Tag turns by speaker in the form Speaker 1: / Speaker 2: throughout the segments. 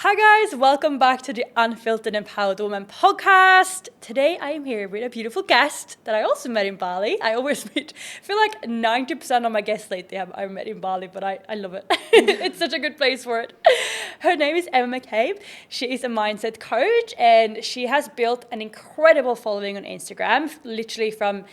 Speaker 1: Hi guys, welcome back to the Unfiltered Empowered Woman podcast. Today I am here with a beautiful guest that I also met in Bali. I always meet, I feel like 90% of my guests lately I've met in Bali, but I love it. It's such a good place for it. Her name is Emma McCabe. She is a mindset coach and she has built an incredible following on Instagram, literally from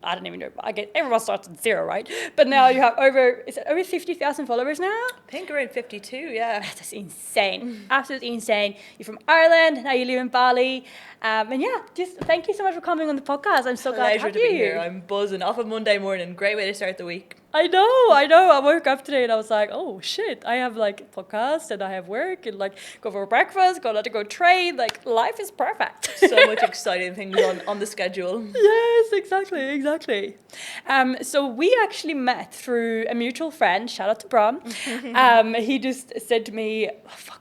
Speaker 1: I don't even know. I get everyone starts at zero, right? But now you have over 50,000 followers now?
Speaker 2: I think around 52, yeah.
Speaker 1: That's insane. Absolutely insane. You're from Ireland, now you live in Bali. And yeah, just thank you so much for coming on the podcast. I'm so glad to have
Speaker 2: Pleasure to be here. I'm buzzing off a Monday morning. Great way to start the week.
Speaker 1: I know. I woke up today and I was like, oh shit, I have like podcast and I have work and like go for breakfast, to go train. Like life is perfect.
Speaker 2: So much exciting things on the schedule.
Speaker 1: Yes, exactly. So we actually met through a mutual friend. Shout out to Bron. He just said to me,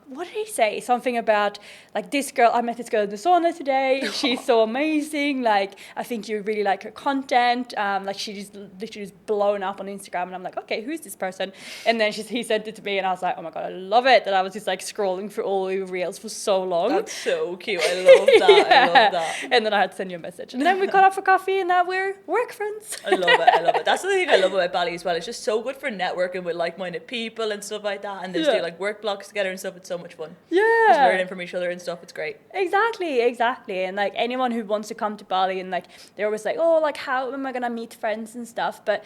Speaker 1: what did he say? Something about like this girl. I met this girl in the sauna today. She's so amazing. Like I think you really like her content. Like she just literally just blown up on Instagram. And I'm like, okay, who's this person? And then he sent it to me, and I was like, oh my god, I love it. And I was just like scrolling through all your reels for so long.
Speaker 2: That's so cute. I love that.
Speaker 1: Yeah.
Speaker 2: I love that.
Speaker 1: And then I had to send you a message, and then we caught up for coffee, and now we're work friends.
Speaker 2: I love it. That's the thing I love about Bali as well. It's just so good for networking with like-minded people and stuff like that. And they just do like work blocks together and stuff. It's so much fun.
Speaker 1: Yeah.
Speaker 2: Just learning from each other and stuff. It's great.
Speaker 1: Exactly. And like anyone who wants to come to Bali, and like they're always like, oh, like how am I gonna meet friends and stuff? But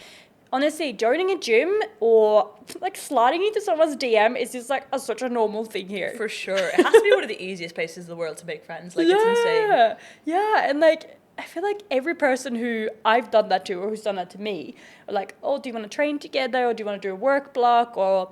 Speaker 1: honestly, joining a gym or like sliding into someone's DM is just like such a normal thing here.
Speaker 2: For sure. It has to be one of the easiest places in the world to make friends. Like it's insane.
Speaker 1: Yeah. And like I feel like every person who I've done that to or who's done that to me are like, oh, do you want to train together, or do you want to do a work block, or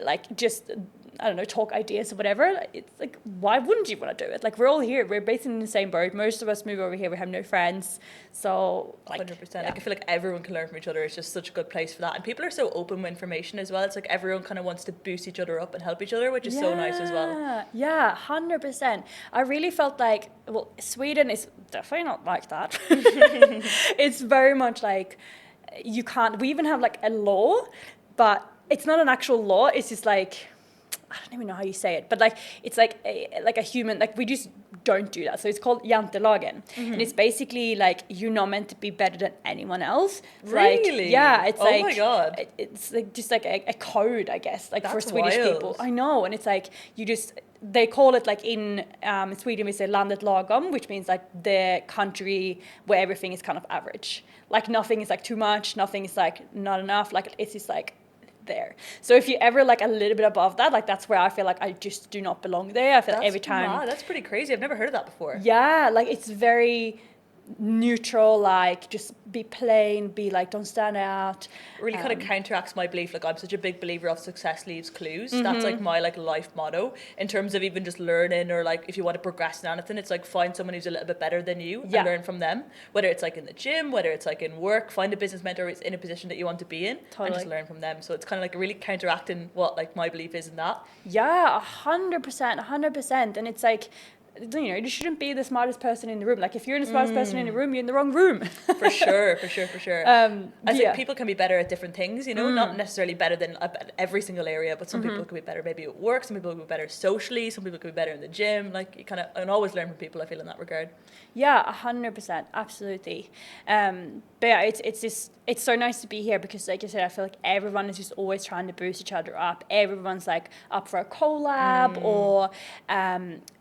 Speaker 1: like just I don't know, talk ideas or whatever. It's like, why wouldn't you want to do it? Like, we're all here. We're basically in the same boat. Most of us move over here. We have no friends. So, like,
Speaker 2: 100%. Yeah. Like, I feel like everyone can learn from each other. It's just such a good place for that. And people are so open with information as well. It's like everyone kind of wants to boost each other up and help each other, which is so nice as well.
Speaker 1: Yeah, 100%. I really felt like, well, Sweden is definitely not like that. It's very much like, you can't, we even have like a law, but it's not an actual law. It's just like, I don't even know how you say it, but like it's like a human, like we just don't do that. So it's called jantelagen, and it's basically like you're not meant to be better than anyone else.
Speaker 2: Really?
Speaker 1: Like, yeah, it's
Speaker 2: like, oh my god,
Speaker 1: it's like just like a code, I guess, like
Speaker 2: that's
Speaker 1: for Swedish
Speaker 2: wild.
Speaker 1: people. I know, and it's like they call it like in Sweden we say landet lagom, which means like the country where everything is kind of average. Like nothing is like too much, nothing is like not enough. Like it's just like there. So if you ever like a little bit above that, like that's where I feel like I just do not belong there. I feel like every time.
Speaker 2: Wow, that's pretty crazy. I've never heard of that before.
Speaker 1: Yeah, like it's very neutral, like just be plain, be like don't stand out.
Speaker 2: Really kind of counteracts my belief. Like I'm such a big believer of success leaves clues. That's like my like life motto in terms of even just learning, or like if you want to progress in anything, it's like find someone who's a little bit better than you and learn from them. Whether it's like in the gym, whether it's like in work, find a business mentor who's in a position that you want to be in and just learn from them. So it's kind of like really counteracting what like my belief is in that.
Speaker 1: Yeah, 100%. And it's like, you know, you shouldn't be the smartest person in the room. Like if you're the smartest person in the room, you're in the wrong room.
Speaker 2: For sure. I think people can be better at different things, you know, not necessarily better than every single area, but some people could be better maybe at work, some people could be better socially, some people could be better in the gym. Like you kind of and always learn from people, I feel, in that regard.
Speaker 1: Yeah, 100%, absolutely. But yeah, it's so nice to be here because, like I said, I feel like everyone is just always trying to boost each other up. Everyone's like up for a collab, or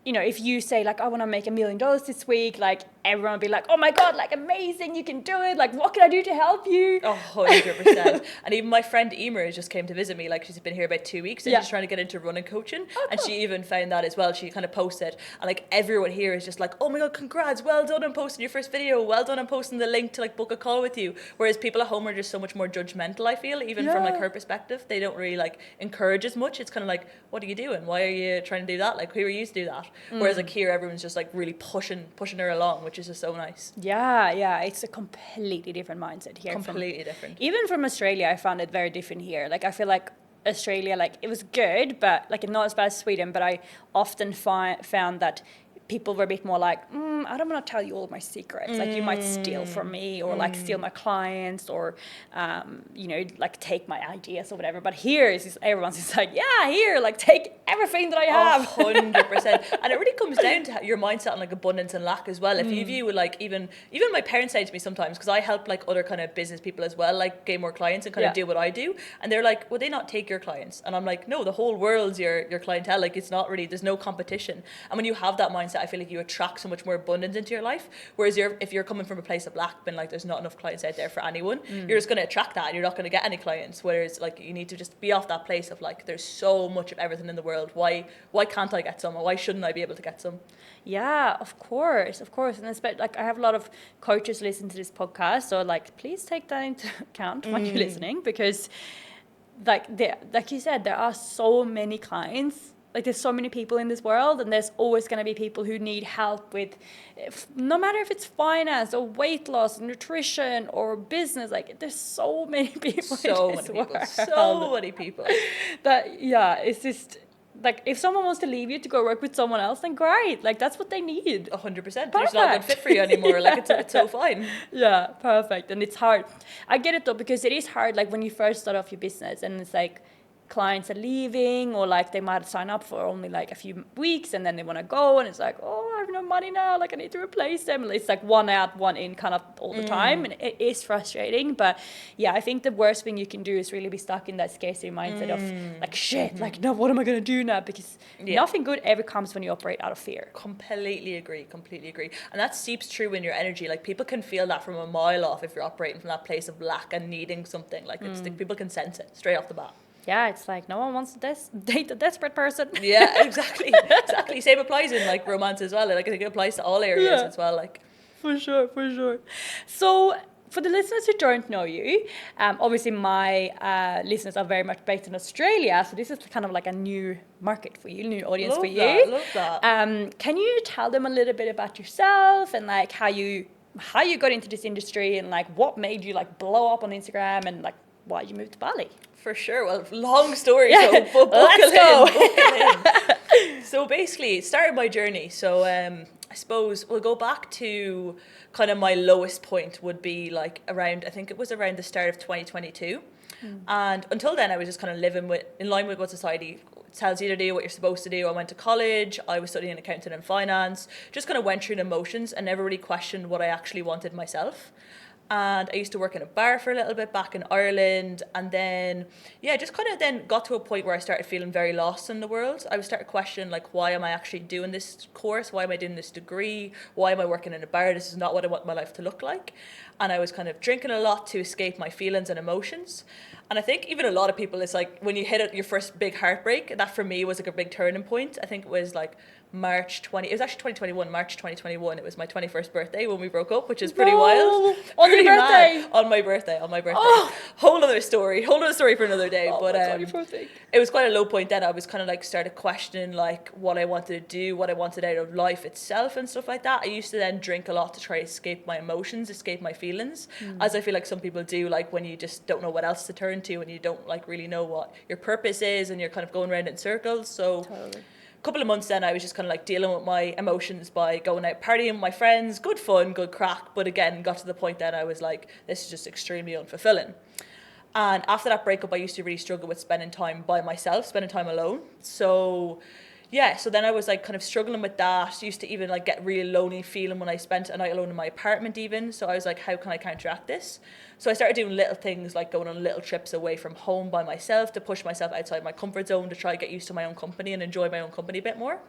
Speaker 1: you know, if you say like I want to make $1 million this week, like everyone will be like, oh my god, like amazing, you can do it. Like what can I do to help you?
Speaker 2: 100%. And even my friend Emer just came to visit me. Like she's been here about 2 weeks and she's trying to get into running coaching. And she even found that as well. She kind of posted, and like everyone here is just like, oh my god, congrats, well done on posting your first video, well done on posting the link to like book a call with you. Whereas people at home are just so much more judgmental, I feel, even from like her perspective. They don't really like encourage as much. It's kind of like, what are you doing? Why are you trying to do that? Like who are you to do that? Whereas like here everyone's just like really pushing her along, which is just so nice.
Speaker 1: Yeah, it's a completely different mindset here.
Speaker 2: Completely different.
Speaker 1: Even from Australia, I found it very different here. Like I feel like Australia, like it was good, but like not as bad as Sweden, but I often found that people were a bit more like, I don't want to tell you all my secrets. Like you might steal from me or like steal my clients or, you know, like take my ideas or whatever. But here is just, everyone's just like, yeah, here, like take everything that I have.
Speaker 2: 100%. And it really comes down to your mindset on like abundance and lack as well. If you view like even my parents say to me sometimes, because I help like other kind of business people as well, like gain more clients and kind of do what I do. And they're like, would they not take your clients? And I'm like, no, the whole world's your clientele. Like it's not really, there's no competition. And when you have that mindset, I feel like you attract so much more abundance into your life. Whereas if you're coming from a place of lack, being like there's not enough clients out there for anyone, you're just going to attract that and you're not going to get any clients. Whereas like you need to just be off that place of like there's so much of everything in the world. Why can't I get some? Or why shouldn't I be able to get some?
Speaker 1: Yeah, of course. And especially, like I have a lot of coaches listen to this podcast, so like please take that into account when you're listening, because like you said, there are so many clients. Like there's so many people in this world, and there's always going to be people who need help with, no matter if it's finance or weight loss, nutrition or business. Like there's so many people. So
Speaker 2: many people.
Speaker 1: That it's just like if someone wants to leave you to go work with someone else, then great. Like that's what they need.
Speaker 2: 100%. They're just not a good fit for you anymore. Like it's so fine.
Speaker 1: Yeah, perfect. And it's hard. I get it though, because it is hard. Like when you first start off your business, and it's like clients are leaving, or like they might sign up for only like a few weeks and then they want to go, and it's like, oh, I have no money now, like I need to replace them. And it's like one out, one in kind of all the time, and it is frustrating. But yeah, I think the worst thing you can do is really be stuck in that scarcity mindset of like shit, like no, what am I going to do now? Because nothing good ever comes when you operate out of fear.
Speaker 2: Completely agree. And that seeps through in your energy. Like people can feel that from a mile off if you're operating from that place of lack and needing something. Like it's people can sense it straight off the bat.
Speaker 1: Yeah, it's like no one wants to date a desperate person.
Speaker 2: Yeah, exactly. Same applies in like romance as well. Like I think it applies to all areas as well. Like
Speaker 1: for sure. So for the listeners who don't know you, obviously my listeners are very much based in Australia, so this is kind of like a new market for you, new audience for you.
Speaker 2: Love that.
Speaker 1: Can you tell them a little bit about yourself and like how you got into this industry, and like what made you like blow up on Instagram, and like why you moved to Bali?
Speaker 2: For sure. Well, long story. So
Speaker 1: let's go.
Speaker 2: So basically, it started my journey. So I suppose we'll go back to kind of my lowest point would be like around, I think it was around the start of 2022. And until then, I was just kind of living in line with what society tells you to do, what you're supposed to do. I went to college. I was studying accounting and finance. Just kind of went through the motions and never really questioned what I actually wanted myself. And I used to work in a bar for a little bit back in Ireland, and then just kind of then got to a point where I started feeling very lost in the world. I started questioning like, why am I actually doing this course? Why am I doing this degree? Why am I working in a bar? This is not what I want my life to look like. And I was kind of drinking a lot to escape my feelings and emotions. And I think even a lot of people, it's like when you hit your first big heartbreak, that for me was like a big turning point. I think it was like March 2021. It was my 21st birthday when we broke up, which is pretty wild.
Speaker 1: On your birthday?
Speaker 2: On my birthday. Oh. Whole other story for another day.
Speaker 1: Oh,
Speaker 2: but
Speaker 1: my God, you poor thing.
Speaker 2: It was quite a low point then. I was kind of like started questioning like what I wanted to do, what I wanted out of life itself and stuff like that. I used to then drink a lot to try to escape my emotions, escape my feelings, as I feel like some people do, like when you just don't know what else to turn to and you don't like really know what your purpose is and you're kind of going around in circles. So
Speaker 1: totally.
Speaker 2: Couple of months then I was just kind of like dealing with my emotions by going out partying with my friends, good fun, good crack, but again got to the point that I was like, this is just extremely unfulfilling. And after that breakup, I used to really struggle with spending time by myself, spending time alone. So then I was like kind of struggling with that. Used to even like get really lonely feeling when I spent a night alone in my apartment even. So I was like, how can I counteract this? So I started doing little things like going on little trips away from home by myself to push myself outside my comfort zone to try to get used to my own company and enjoy my own company a bit more.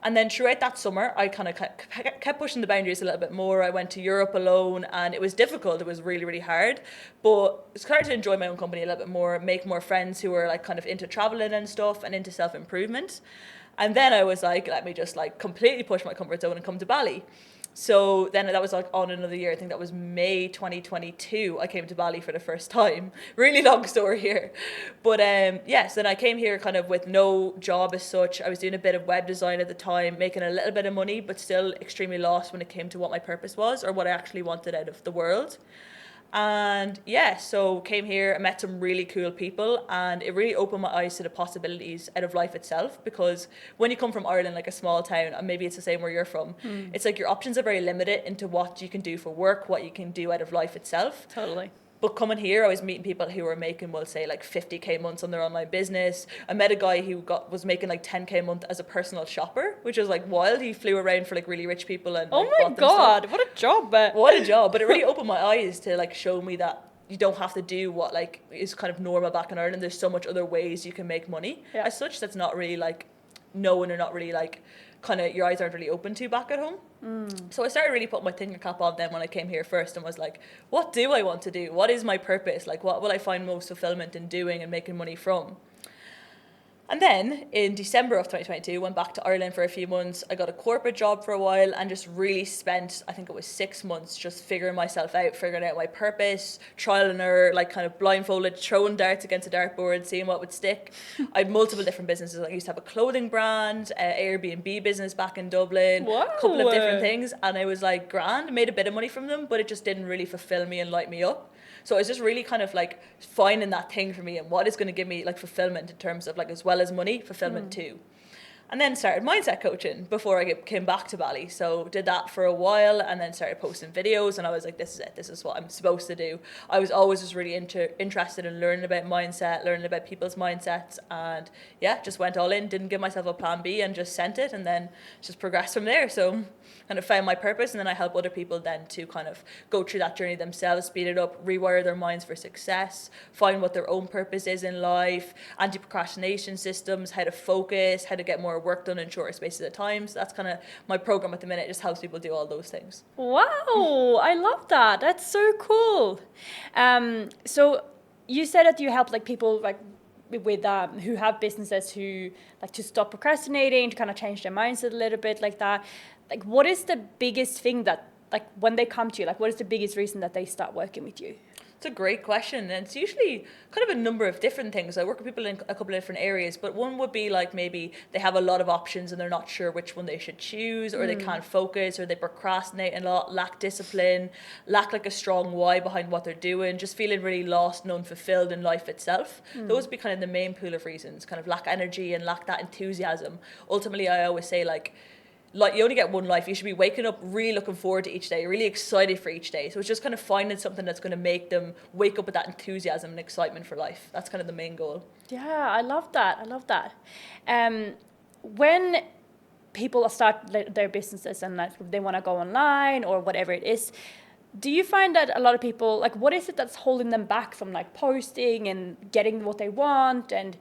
Speaker 2: And then throughout that summer, I kind of kept pushing the boundaries a little bit more. I went to Europe alone and it was difficult. It was really, really hard. But it's started to enjoy my own company a little bit more, make more friends who were like kind of into traveling and stuff and into self-improvement. And then I was like, let me just like completely push my comfort zone and come to Bali. So then that was like on another year. I think that was May 2022. I came to Bali for the first time. Really long story here. But so then I came here kind of with no job as such. I was doing a bit of web design at the time, making a little bit of money, but still extremely lost when it came to what my purpose was or what I actually wanted out of the world. And yeah, so came here, I met some really cool people, and it really opened my eyes to the possibilities out of life itself. Because when you come from Ireland, like a small town, and maybe it's the same where you're from, it's like your options are very limited into what you can do for work, what you can do out of life itself.
Speaker 1: Totally.
Speaker 2: But coming here, I was meeting people who were making, we'll say, like 50K months on their online business. I met a guy who was making like 10K a month as a personal shopper, which was like wild. He flew around for like really rich people and
Speaker 1: Oh
Speaker 2: like,
Speaker 1: my
Speaker 2: bought them stuff.
Speaker 1: God, what a job.
Speaker 2: What a job. But it really opened my eyes to like show me that you don't have to do what like is kind of normal back in Ireland. There's so much other ways you can make money.
Speaker 1: Yeah.
Speaker 2: As such, that's not really like known or not really like kind of your eyes aren't really open to back at home. So I started really putting my thinking cap on then when I came here first and was like, what do I want to do? What is my purpose? Like, what will I find most fulfillment in doing and making money from? And then in December of 2022, went back to Ireland for a few months. I got a corporate job for a while and just really spent, I think it was 6 months, just figuring myself out, figuring out my purpose, trial and error, like kind of blindfolded, throwing darts against a dartboard, seeing what would stick. I had multiple different businesses. I used to have a clothing brand, Airbnb business back in Dublin,
Speaker 1: Wow.
Speaker 2: a couple of different things. And I was like, grand, made a bit of money from them, but it just didn't really fulfill me and light me up. So it's just really kind of like finding that thing for me and what is going to give me like fulfillment in terms of like as well as money, fulfillment too. And then started mindset coaching before I came back to Bali. So did that for a while and then started posting videos and I was like, this is it. This is what I'm supposed to do. I was always just really interested in learning about mindset, learning about people's mindsets. And yeah, just went all in, didn't give myself a plan B and just sent it and then just progressed from there. So kind of found my purpose and then I help other people then to kind of go through that journey themselves, speed it up, rewire their minds for success, find what their own purpose is in life, anti-procrastination systems, how to focus, how to get more work done in shorter spaces of time. So that's kind of my program at the minute, just helps people do all those things.
Speaker 1: Wow, I love that. That's so cool. So you said that you help like people like with who have businesses who like to stop procrastinating, to kind of change their mindset a little bit like that. Like, what is the biggest thing that like when they come to you, like what is the biggest reason that they start working with you?
Speaker 2: It's a great question, and it's usually kind of a number of different things. I work with people in a couple of different areas, but one would be like maybe they have a lot of options and they're not sure which one they should choose, or they can't focus, or they procrastinate a lot, lack discipline, lack like a strong why behind what they're doing, just feeling really lost and unfulfilled in life itself. Those would be kind of the main pool of reasons, kind of lack energy and lack that enthusiasm. Ultimately, I always say like you only get one life. You should be waking up really looking forward to each day, really excited for each day. So it's just kind of finding something that's going to make them wake up with that enthusiasm and excitement for life. That's kind of the main goal.
Speaker 1: Yeah, I love that. I love that. When people start their businesses and like they want to go online or whatever it is, do you find that a lot of people, like what is it that's holding them back from like posting and getting what they want and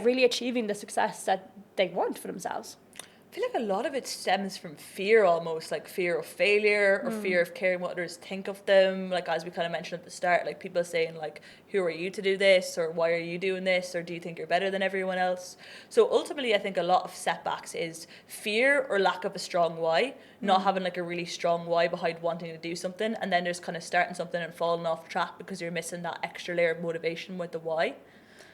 Speaker 1: really achieving the success that they want for themselves?
Speaker 2: I feel like a lot of it stems from fear almost, like fear of failure or fear of caring what others think of them. Like as we kind of mentioned at the start, like people saying like, who are you to do this? Or why are you doing this? Or do you think you're better than everyone else? So ultimately, I think a lot of setbacks is fear or lack of a strong why, not having like a really strong why behind wanting to do something. And then there's kind of starting something and falling off track because you're missing that extra layer of motivation with the why.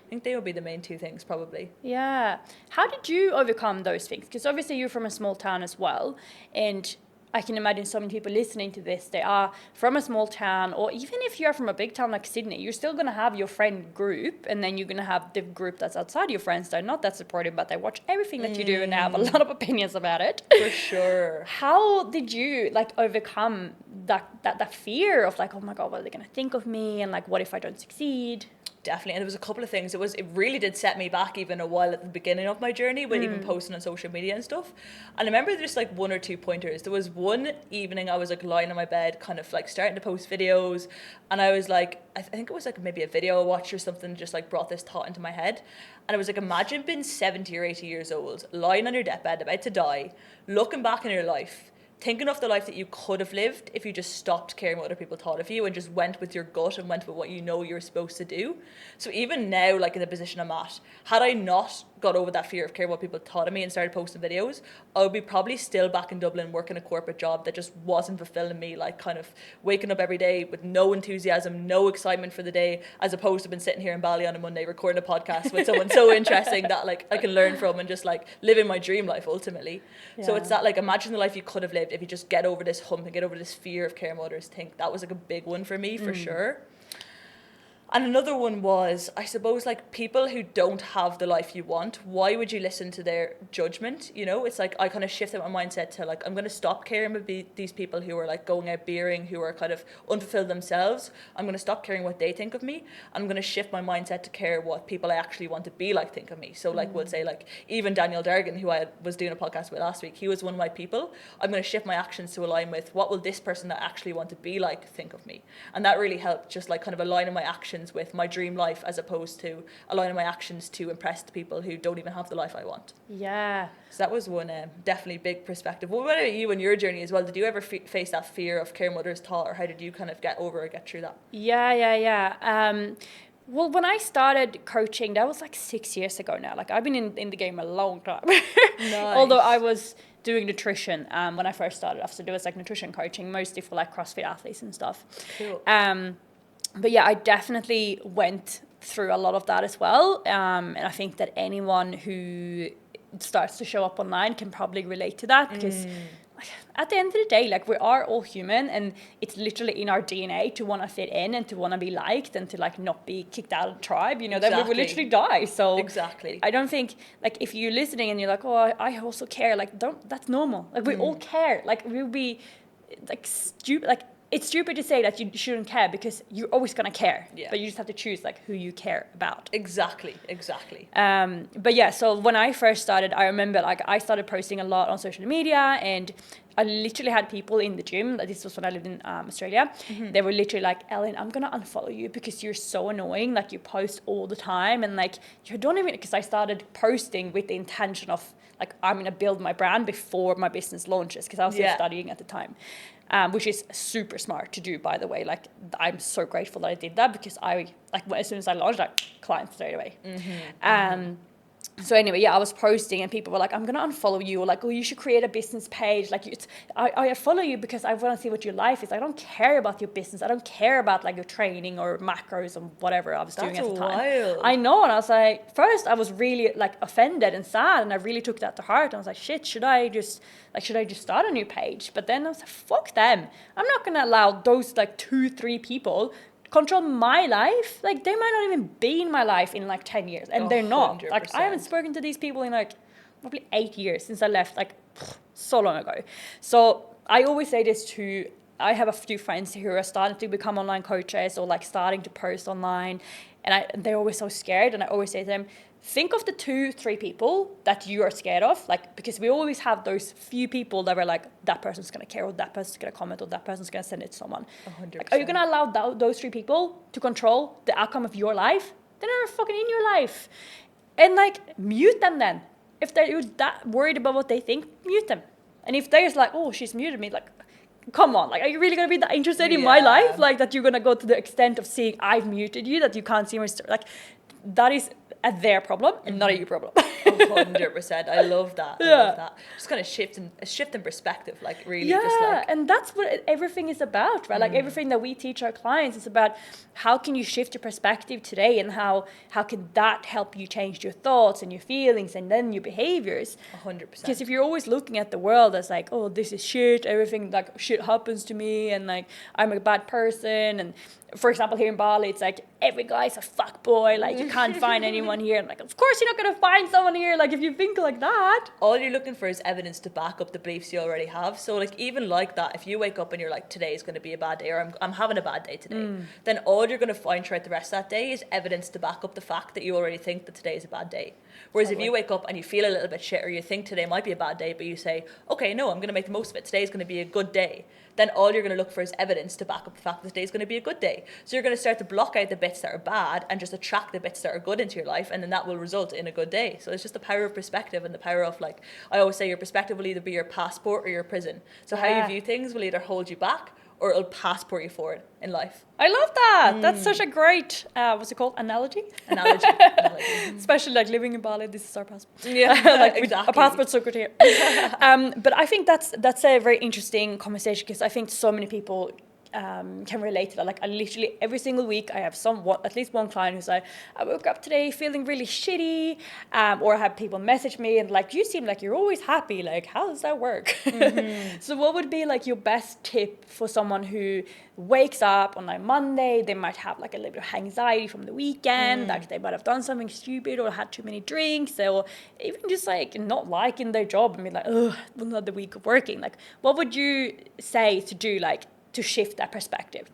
Speaker 2: I think they would be the main two things probably.
Speaker 1: Yeah. How did you overcome those things? Because obviously you're from a small town as well. And I can imagine so many people listening to this, they are from a small town, or even if you're from a big town like Sydney, you're still going to have your friend group, and then you're going to have the group that's outside your friends that are not that supportive, but they watch everything that you do and have a lot of opinions about it.
Speaker 2: For sure.
Speaker 1: How did you like overcome that fear of like, oh my God, what are they going to think of me? And like, what if I don't succeed?
Speaker 2: Definitely, and there was a couple of things. It really did set me back even a while at the beginning of my journey with even posting on social media and stuff. And I remember there's like one or two pointers. There was one evening I was like lying on my bed, kind of like starting to post videos, and I was like, I think it was like maybe a video I watched or something, just like brought this thought into my head. And I was like, imagine being 70 or 80 years old, lying on your deathbed, about to die, looking back in your life, thinking of the life that you could have lived if you just stopped caring what other people thought of you and just went with your gut and went with what you know you're supposed to do. So even now, like in the position I'm at, had I not got over that fear of care, what people thought of me, and started posting videos, I would be probably still back in Dublin working a corporate job that just wasn't fulfilling me, like kind of waking up every day with no enthusiasm, no excitement for the day, as opposed to been sitting here in Bali on a Monday recording a podcast with someone so interesting that like I can learn from and just like living my dream life ultimately. So it's that, like, imagine the life you could have lived if you just get over this hump and get over this fear of care mothers. Think that was like a big one for me for sure. And another one was, I suppose, like, people who don't have the life you want, why would you listen to their judgment? You know, it's like I kind of shifted my mindset to, like, I'm going to stop caring about these people who are, like, going out beering, who are kind of unfulfilled themselves. I'm going to stop caring what they think of me. I'm going to shift my mindset to care what people I actually want to be like think of me. So, like, we'll say, like, even Daniel Dargan, who I was doing a podcast with last week, he was one of my people. I'm going to shift my actions to align with what will this person that I actually want to be like think of me. And that really helped, just, like, kind of aligning my actions with my dream life, as opposed to aligning my actions to impress the people who don't even have the life I want.
Speaker 1: Yeah.
Speaker 2: So that was one definitely big perspective. What about you and your journey as well? Did you ever face that fear of care mothers thought, or how did you kind of get over or get through that?
Speaker 1: Yeah. Well, when I started coaching, that was like 6 years ago now. Like, I've been in the game a long time.
Speaker 2: Nice.
Speaker 1: Although I was doing nutrition when I first started off. So there was like nutrition coaching, mostly for like CrossFit athletes and stuff.
Speaker 2: Cool.
Speaker 1: But yeah, I definitely went through a lot of that as well. And I think that anyone who starts to show up online can probably relate to that, because at the end of the day, like, we are all human, and it's literally in our DNA to want to fit in and to want to be liked and to, like, not be kicked out of the tribe, you know. Exactly. Then we will literally die. So
Speaker 2: exactly, I
Speaker 1: don't think, like, if you're listening and you're like, oh, I also care, like, that's normal. Like, we all care. Like, we'll be like stupid, like, it's stupid to say that you shouldn't care, because you're always going to care. Yeah. But you just have to choose, like, who you care about.
Speaker 2: Exactly.
Speaker 1: But yeah, so when I first started, I remember, like, I started posting a lot on social media, and I literally had people in the gym. This was when I lived in Australia. They were literally like, Ellen, I'm going to unfollow you because you're so annoying. Like, you post all the time, and, like, you don't even, because I started posting with the intention of, like, I'm going to build my brand before my business launches, because I was still studying at the time. Which is super smart to do, by the way. Like, I'm so grateful that I did that, because as soon as I launched, like, clients straight away. So anyway, yeah, I was posting and people were like, I'm going to unfollow you, or like, oh, you should create a business page. Like, I follow you because I want to see what your life is. I don't care about your business. I don't care about, like, your training or macros or whatever I was doing at the time.
Speaker 2: Wild.
Speaker 1: I know. And I was like, first I was really, like, offended and sad, and I really took that to heart. And I was like, shit, should I just start a new page? But then I was like, fuck them. I'm not going to allow those, like, 2-3 people control my life. Like, they might not even be in my life in, like, 10 years, and they're not.
Speaker 2: 100%.
Speaker 1: Like, I haven't spoken to these people in, like, probably 8 years since I left, like, so long ago. So I always say this to, I have a few friends who are starting to become online coaches, or, like, starting to post online, and they're always so scared, and I always say to them, think of the 2-3 people that you are scared of, like, because we always have those few people that were like, that person's going to care, or that person's going to comment, or that person's going to send it to someone.
Speaker 2: 100%.
Speaker 1: Like, are you going to allow those 3 people to control the outcome of your life? They're not fucking in your life. And, like, mute them then. If you're that worried about what they think, mute them. And if they're just like, oh, she's muted me, like, come on, like, are you really going to be that interested in my life? Like, that you're going to go to the extent of seeing I've muted you, that you can't see my story? Like, that is their problem and not a you problem.
Speaker 2: 100%. I love that. I love that. Just kind of shift in perspective, like, really.
Speaker 1: Yeah,
Speaker 2: just like,
Speaker 1: and that's what everything is about, right? Like, everything that we teach our clients is about how can you shift your perspective today, and how can that help you change your thoughts and your feelings and then your behaviors.
Speaker 2: 100%.
Speaker 1: Because if you're always looking at the world as like, oh, this is shit, everything, like, shit happens to me, and, like, I'm a bad person, and for example, here in Bali, it's like, every guy's a fuckboy, like, you can't find anyone here. And, like, of course you're not going to find someone here, like, if you think like that.
Speaker 2: All you're looking for is evidence to back up the beliefs you already have. So, like, even like that, if you wake up and you're like, today is going to be a bad day, or I'm having a bad day today, then all you're going to find throughout the rest of that day is evidence to back up the fact that you already think that today is a bad day. Whereas if you wake up and you feel a little bit shit, or you think today might be a bad day, but you say, okay, no, I'm going to make the most of it. Today is going to be a good day. Then all you're going to look for is evidence to back up the fact that today is going to be a good day. So you're going to start to block out the bits that are bad and just attract the bits that are good into your life, and then that will result in a good day. So it's just the power of perspective, and the power of, like, I always say, your perspective will either be your passport or your prison. So how you view things will either hold you back or it'll passport you forward in life.
Speaker 1: I love that. That's such a great, what's it called? Analogy?
Speaker 2: Analogy.
Speaker 1: Especially like living in Bali, this is our passport.
Speaker 2: Yeah,
Speaker 1: like
Speaker 2: exactly.
Speaker 1: a passport so good here. But I think that's a very interesting conversation because I think so many people can relate to that. Like I literally every single week I have at least one client who's like, I woke up today feeling really shitty, or I have people message me and like, you seem like you're always happy. Like, how does that work? So what would be like your best tip for someone who wakes up on like Monday, they might have like a little bit of anxiety from the weekend, like they might have done something stupid or had too many drinks, or even just like not liking their job and be like, ugh, another week of working. Like, what would you say to do like to shift that perspective?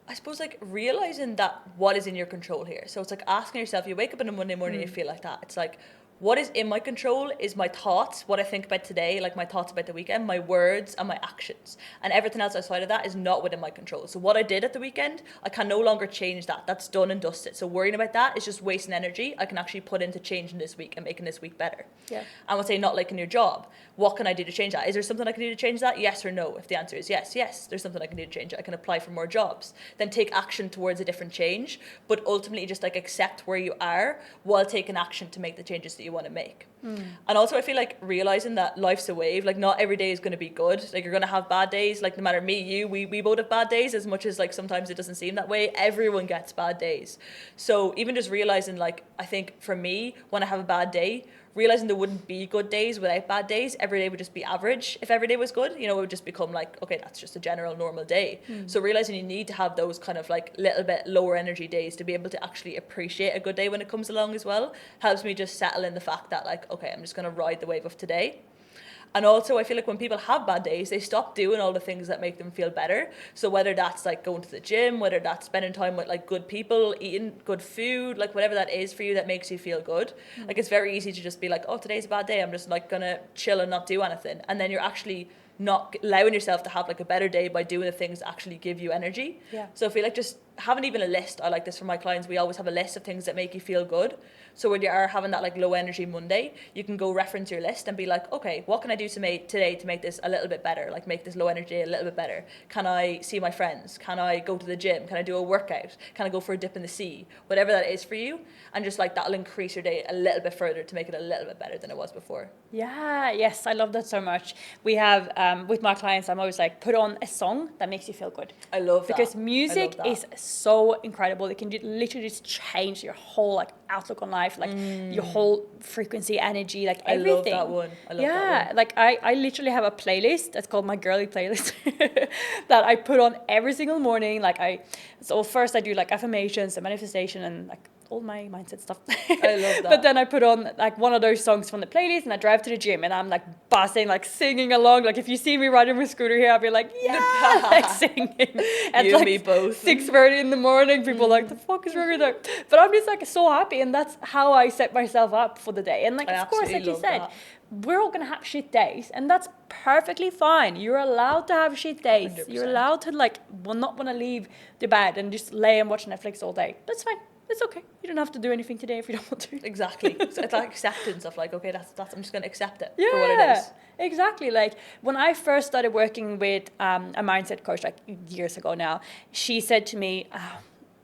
Speaker 2: I suppose like realizing that what is in your control here. So it's like asking yourself, you wake up on a Monday morning and you feel like that. It's like, what is in my control is my thoughts, what I think about today, like my thoughts about the weekend, my words and my actions. And everything else outside of that is not within my control. So what I did at the weekend, I can no longer change that. That's done and dusted. So worrying about that is just wasting energy. I can actually put into changing this week and making this week better.
Speaker 1: Yeah.
Speaker 2: I would say not liking your job. What can I do to change that? Is there something I can do to change that? Yes or no? If the answer is yes, there's something I can do to change it. I can apply for more jobs. Then take action towards a different change, but ultimately just like accept where you are while taking action to make the changes that you want to make. And also I feel like realizing that life's a wave. Like not every day is going to be good. Like you're going to have bad days. Like no matter me, you, we both have bad days, as much as like sometimes it doesn't seem that way. Everyone gets bad days. So even just realizing, like, I think for me, when I have a bad day, realizing there wouldn't be good days without bad days. Every day would just be average. If every day was good, you know, it would just become like, okay, that's just a general normal day. So realizing you need to have those kind of like little bit lower energy days to be able to actually appreciate a good day when it comes along as well, helps me just settle in the fact that like, okay, I'm just going to ride the wave of today. And also I feel like when people have bad days, they stop doing all the things that make them feel better. So whether that's like going to the gym, whether that's spending time with like good people, eating good food, like whatever that is for you that makes you feel good. Like it's very easy to just be like, oh, today's a bad day, I'm just like gonna chill and not do anything. And then you're actually not allowing yourself to have like a better day by doing the things that actually give you energy.
Speaker 1: Yeah.
Speaker 2: So I feel like just having even a list, I like this for my clients, we always have a list of things that make you feel good. So when you are having that like low energy Monday, you can go reference your list and be like, okay, what can I do today to make this a little bit better? Like make this low energy a little bit better. Can I see my friends? Can I go to the gym? Can I do a workout? Can I go for a dip in the sea? Whatever that is for you. And just like that'll increase your day a little bit further to make it a little bit better than it was before.
Speaker 1: Yeah, yes, I love that so much. We have, with my clients, I'm always like, put on a song that makes you feel good.
Speaker 2: I love that.
Speaker 1: Because music is so incredible. It can literally just change your whole like outlook on life, like your whole frequency, energy, like everything.
Speaker 2: I love that one.
Speaker 1: Yeah, like I literally have a playlist that's called my girly playlist that I put on every single morning. So first I do like affirmations and manifestation and like all my mindset stuff.
Speaker 2: I love that.
Speaker 1: But then I put on like one of those songs from the playlist and I drive to the gym and I'm like buzzing, like singing along. Like if you see me riding my scooter here, I'll be like, yeah, like singing. At
Speaker 2: you
Speaker 1: like
Speaker 2: and me both.
Speaker 1: 6:30 in the morning, people are like, the fuck is wrong with her? But I'm just like so happy, and that's how I set myself up for the day. And like, of course, like you said, we're all gonna have shit days, and that's perfectly fine. You're allowed to have shit days. 100%. You're allowed to like not want to leave the bed and just lay and watch Netflix all day. That's fine. It's okay. You don't have to do anything today if you don't want to.
Speaker 2: Exactly. So it's like acceptance of like, okay, that's I'm just going to accept it for what it is.
Speaker 1: Exactly. Like when I first started working with a mindset coach like years ago now, she said to me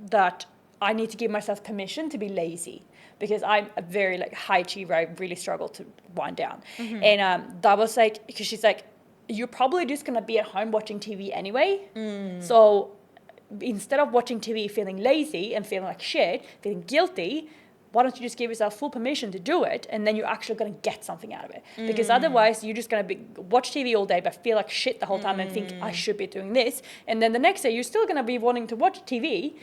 Speaker 1: that I need to give myself permission to be lazy because I'm a very like high achiever. I really struggle to wind down. And that was like, because she's like, you're probably just going to be at home watching TV anyway. So instead of watching TV feeling lazy and feeling like shit, feeling guilty, why don't you just give yourself full permission to do it, and then you're actually going to get something out of it. Because otherwise you're just going to watch TV all day but feel like shit the whole time and think I should be doing this, and then the next day you're still going to be wanting to watch TV,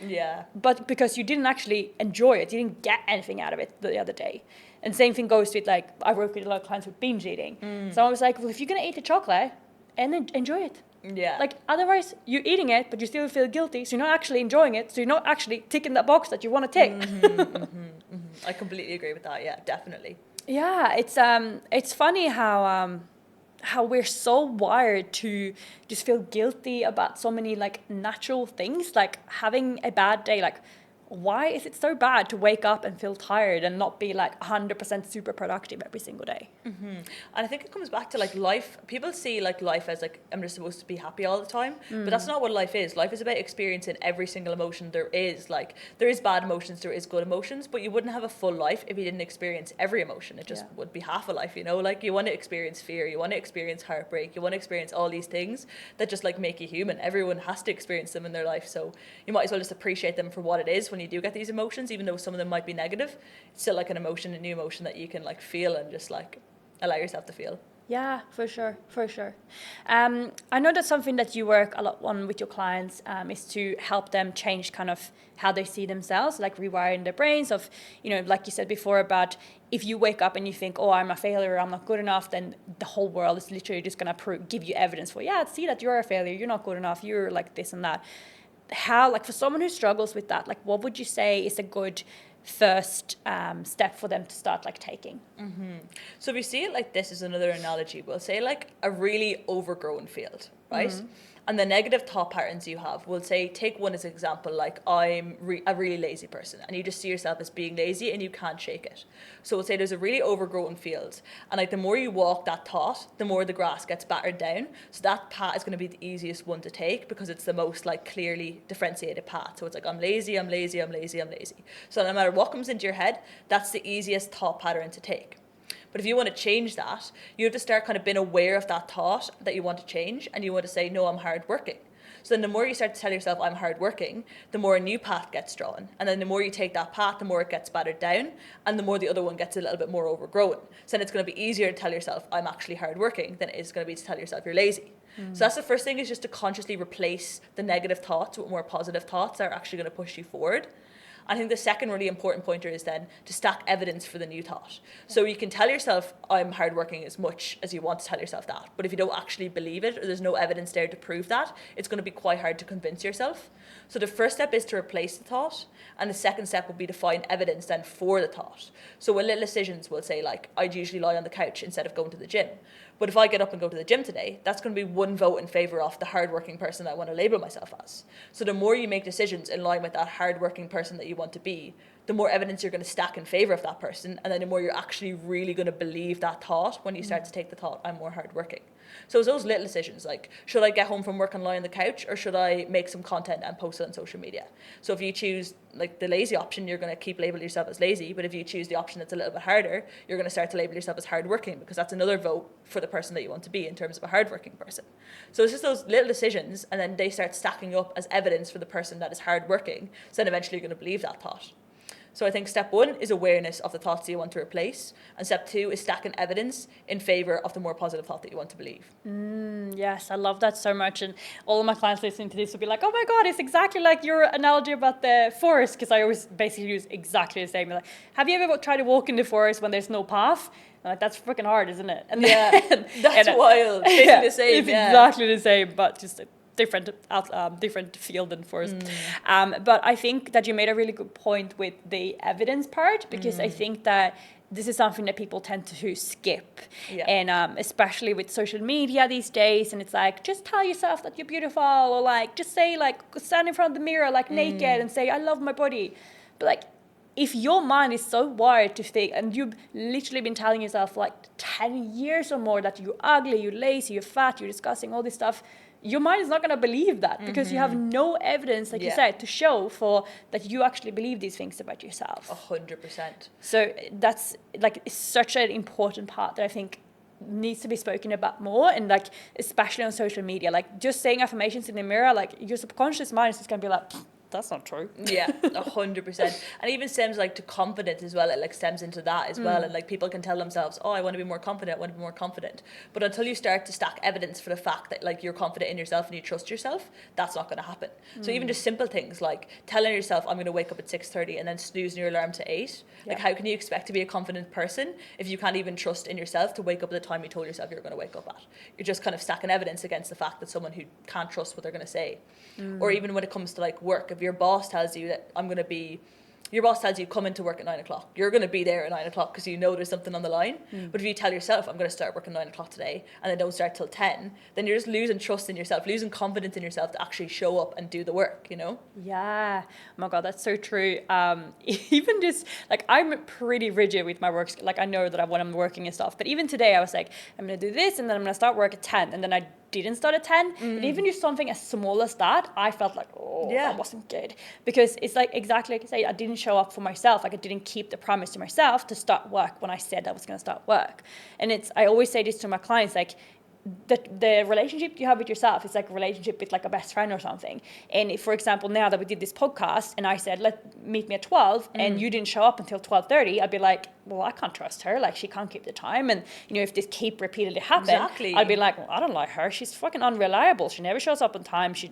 Speaker 1: but because you didn't actually enjoy it, you didn't get anything out of it the other day. And same thing goes with like, I work with a lot of clients with binge eating. So I was like, well, if you're going to eat the chocolate, and enjoy it.
Speaker 2: Yeah.
Speaker 1: Like otherwise you're eating it but you still feel guilty, so you're not actually enjoying it, so you're not actually ticking that box that you want to tick.
Speaker 2: I completely agree with that. Yeah, definitely.
Speaker 1: Yeah, it's funny how we're so wired to just feel guilty about so many like natural things, like having a bad day. Like why is it so bad to wake up and feel tired and not be like 100% super productive every single day?
Speaker 2: And I think it comes back to like life. People see like life as like, I'm just supposed to be happy all the time, but that's not what life is. Life is about experiencing every single emotion there is. Like there is bad emotions, there is good emotions, but you wouldn't have a full life if you didn't experience every emotion. It just would be half a life, you know? Like you want to experience fear, you want to experience heartbreak, you want to experience all these things that just like make you human. Everyone has to experience them in their life, so you might as well just appreciate them for what it is when you do get these emotions, even though some of them might be negative. It's still like an emotion, a new emotion that you can like feel and just like allow yourself to feel.
Speaker 1: Yeah, for sure, for sure. I know that's something that you work a lot on with your clients, is to help them change kind of how they see themselves, like rewiring their brains of, you know, like you said before about if you wake up and you think, oh, I'm a failure, I'm not good enough, then the whole world is literally just going to give you evidence for, yeah, see that you're a failure, you're not good enough, you're like this and that. How, like for someone who struggles with that, like what would you say is a good first step for them to start like taking?
Speaker 2: So if you see it like this is another analogy, we'll say like a really overgrown field, right? And the negative thought patterns you have, we'll say, take one as an example, like I'm a really lazy person, and you just see yourself as being lazy and you can't shake it. So we'll say there's a really overgrown field, and like the more you walk that thought, the more the grass gets battered down. So that path is going to be the easiest one to take because it's the most like clearly differentiated path. So it's like, I'm lazy, I'm lazy, I'm lazy, I'm lazy. So no matter what comes into your head, that's the easiest thought pattern to take. But if you want to change that, you have to start kind of being aware of that thought that you want to change, and you want to say, no, I'm hardworking. So then the more you start to tell yourself, I'm hardworking, the more a new path gets drawn. And then the more you take that path, the more it gets battered down, and the more the other one gets a little bit more overgrown. So then it's going to be easier to tell yourself, I'm actually hardworking, than it is going to be to tell yourself you're lazy. So that's the first thing, is just to consciously replace the negative thoughts with more positive thoughts that are actually going to push you forward. I think the second really important pointer is then to stack evidence for the new thought. So you can tell yourself, I'm hardworking, as much as you want to tell yourself that. But if you don't actually believe it, or there's no evidence there to prove that, it's going to be quite hard to convince yourself. So the first step is to replace the thought. And the second step will be to find evidence then for the thought. So with little decisions, we'll say like, I'd usually lie on the couch instead of going to the gym. But if I get up and go to the gym today, that's going to be one vote in favour of the hardworking person I want to label myself as. So the more you make decisions in line with that hardworking person that you want to be, the more evidence you're going to stack in favour of that person, and then the more you're actually really going to believe that thought when you start to take the thought, I'm more hardworking. So it's those little decisions, like, should I get home from work and lie on the couch, or should I make some content and post it on social media? So if you choose like the lazy option, you're going to keep labeling yourself as lazy. But if you choose the option that's a little bit harder, you're going to start to label yourself as hardworking, because that's another vote for the person that you want to be in terms of a hardworking person. So it's just those little decisions, and then they start stacking up as evidence for the person that is hardworking. So then eventually you're going to believe that thought. So I think step one is awareness of the thoughts that you want to replace. And step two is stacking evidence in favour of the more positive thought that you want to believe.
Speaker 1: Yes, I love that so much. And all of my clients listening to this will be like, oh my God, it's exactly like your analogy about the forest. Because I always basically use exactly the same. Like, have you ever tried to walk in the forest when there's no path? I'm like, that's freaking hard, isn't it? And
Speaker 2: that's wild. It's basically the same.
Speaker 1: It's exactly the same, but just different field and forest. But I think that you made a really good point with the evidence part, because I think that this is something that people tend to skip. And especially with social media these days, and it's like, just tell yourself that you're beautiful, or like just say, like, stand in front of the mirror like naked and say, I love my body. But like, if your mind is so wired to think, and you've literally been telling yourself for like 10 years or more that you're ugly, you're lazy, you're fat, you're disgusting, all this stuff, your mind is not going to believe that, because you have no evidence, like you said, to show for that you actually believe these things about yourself.
Speaker 2: 100%.
Speaker 1: So that's like such an important part that I think needs to be spoken about more, and like especially on social media, like just saying affirmations in the mirror, like your subconscious mind is just going to be like, that's not true.
Speaker 2: 100%. And even stems like to confidence as well. It like stems into that as well. And like people can tell themselves, oh, I want to be more confident, I want to be more confident. But until you start to stack evidence for the fact that like you're confident in yourself and you trust yourself, that's not going to happen. So even just simple things like telling yourself, I'm going to wake up at 6:30 and then snoozing your alarm to 8. Like, how can you expect to be a confident person if you can't even trust in yourself to wake up at the time you told yourself you're going to wake up at? You're just kind of stacking evidence against the fact that someone who can't trust what they're going to say. Or even when it comes to like work, if your boss tells you that I'm going to be your boss tells you come into work at 9 o'clock. You're going to be there at 9 o'clock because you know there's something on the line. But if you tell yourself, I'm going to start work at 9 o'clock today, and then don't start till 10, then you're just losing trust in yourself, losing confidence in yourself to actually show up and do the work, you know?
Speaker 1: Yeah. Oh my God, that's so true. Even just like I'm pretty rigid with my work. Like I know that when I'm working and stuff, but even today I was like, I'm going to do this and then I'm going to start work at 10, and then I didn't start at 10. And even just something as small as that, I felt like, that wasn't good. Because it's like exactly like I say, I didn't show up for myself. Like I didn't keep the promise to myself to start work when I said I was going to start work. And I always say this to my clients, like, the relationship you have with yourself is like a relationship with like a best friend or something. And if, for example, now that we did this podcast and I said, meet me at 12 and you didn't show up until 12:30, I'd be like, well, I can't trust her. Like she can't keep the time. And, you know, if this keep repeatedly happen, I'd be like, well, I don't like her. She's fucking unreliable. She never shows up on time. She's